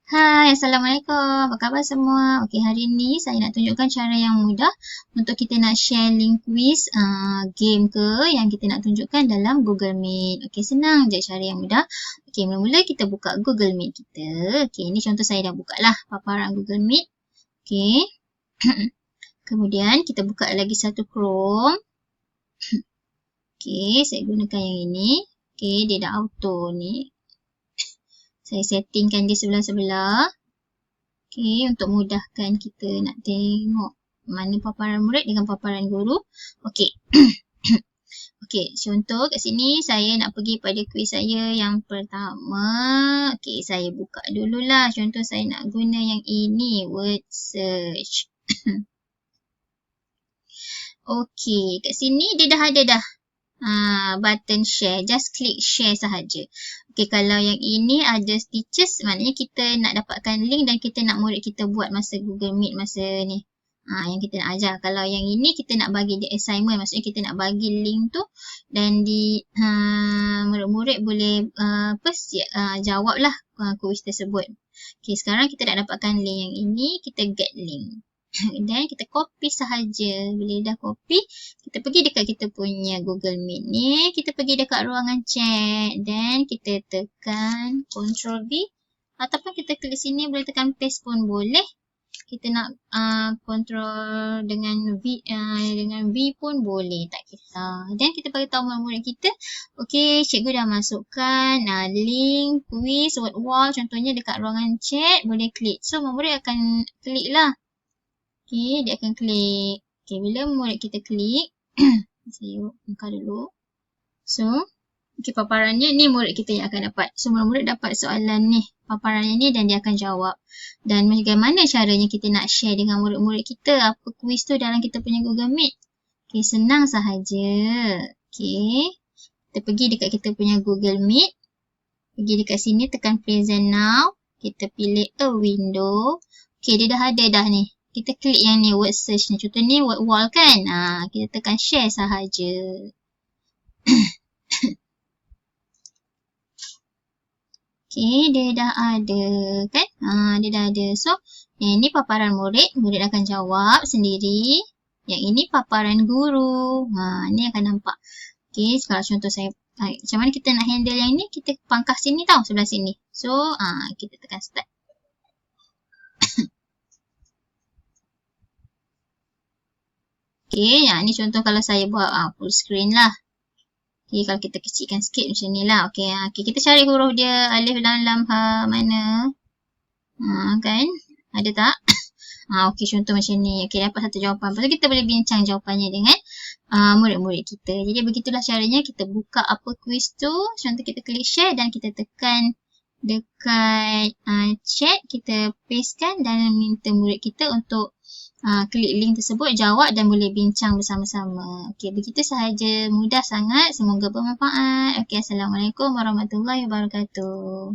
Hai, Assalamualaikum. Apa khabar semua? Okey, hari ni saya nak tunjukkan cara yang mudah untuk kita nak share link quiz game ke yang kita nak tunjukkan dalam Google Meet. Okey, senang je cara yang mudah. Okey, mula-mula kita buka Google Meet kita. Okey, ni contoh saya dah buka lah paparan Google Meet. Okey. Kemudian kita buka lagi satu Chrome. Okey, saya gunakan yang ini. Okey, dia dah auto ni. Saya settingkan dia sebelah-sebelah. Okey, untuk mudahkan kita nak tengok mana paparan murid dengan paparan guru. Okey. Okey, contoh kat sini saya nak pergi pada kuis saya yang pertama. Okey, saya buka dululah. Contoh saya nak guna yang ini, word search. Okey, kat sini dia dah ada dah. Button share, just klik share sahaja. Okey, kalau yang ini ada teachers, maknanya kita nak dapatkan link dan kita nak murid kita buat masa Google Meet masa ni. Yang kita nak ajar. Kalau yang ini kita nak bagi dia assignment, maksudnya kita nak bagi link tu dan murid-murid boleh jawablah kuis tersebut. Okey, sekarang kita nak dapatkan link yang ini, kita get link. Dan kita copy sahaja. Bila dah copy, kita pergi dekat kita punya Google Meet ni. Kita pergi dekat ruangan chat. Dan kita tekan Ctrl V. Ataupun kita klik sini, boleh tekan paste pun boleh. Kita nak control dengan V pun boleh. Tak kisah. Dan kita bagi tahu murid kita. Okey, cikgu dah masukkan link, quiz, word wall. Contohnya dekat ruangan chat. Boleh klik. So, murid akan klik lah. Okey, dia akan klik. Okey, bila murid kita klik, saya buka dulu. So, okey, paparannya ni murid kita yang akan dapat. So, murid dapat soalan ni, paparannya ni dan dia akan jawab. Dan bagaimana caranya kita nak share dengan murid-murid kita apa kuis tu dalam kita punya Google Meet? Okey, senang sahaja. Okey, kita pergi dekat kita punya Google Meet. Pergi dekat sini, tekan present now. Kita pilih a window. Okey, dia dah ada dah ni. Kita klik yang ni, word search ni. Contoh ni word wall kan. Kita tekan share sahaja. Okey, dia dah ada kan. Dia dah ada. So, yang ni paparan murid. Murid akan jawab sendiri. Yang ini paparan guru. Ni akan nampak. Okey, kalau contoh saya, macam mana kita nak handle yang ni? Kita pangkas sini tau, sebelah sini. So, kita tekan start. Okey, ni contoh kalau saya buat full screen lah. Okey, kalau kita kecilkan sikit macam ni lah. Okey, kita cari huruf dia, alif, lam, ha, mana. Kan? Ada tak? Okey, contoh macam ni. Okey, dapat satu jawapan. Lepas tu kita boleh bincang jawapannya dengan murid-murid kita. Jadi begitulah caranya kita buka apa kuis tu. Contoh kita klik share dan kita tekan dekat chat. Kita pastekan dan minta murid kita untuk klik link tersebut, jawab dan boleh bincang bersama-sama. Okey, begitu sahaja. Mudah sangat. Semoga bermanfaat. Okey, Assalamualaikum warahmatullahi wabarakatuh.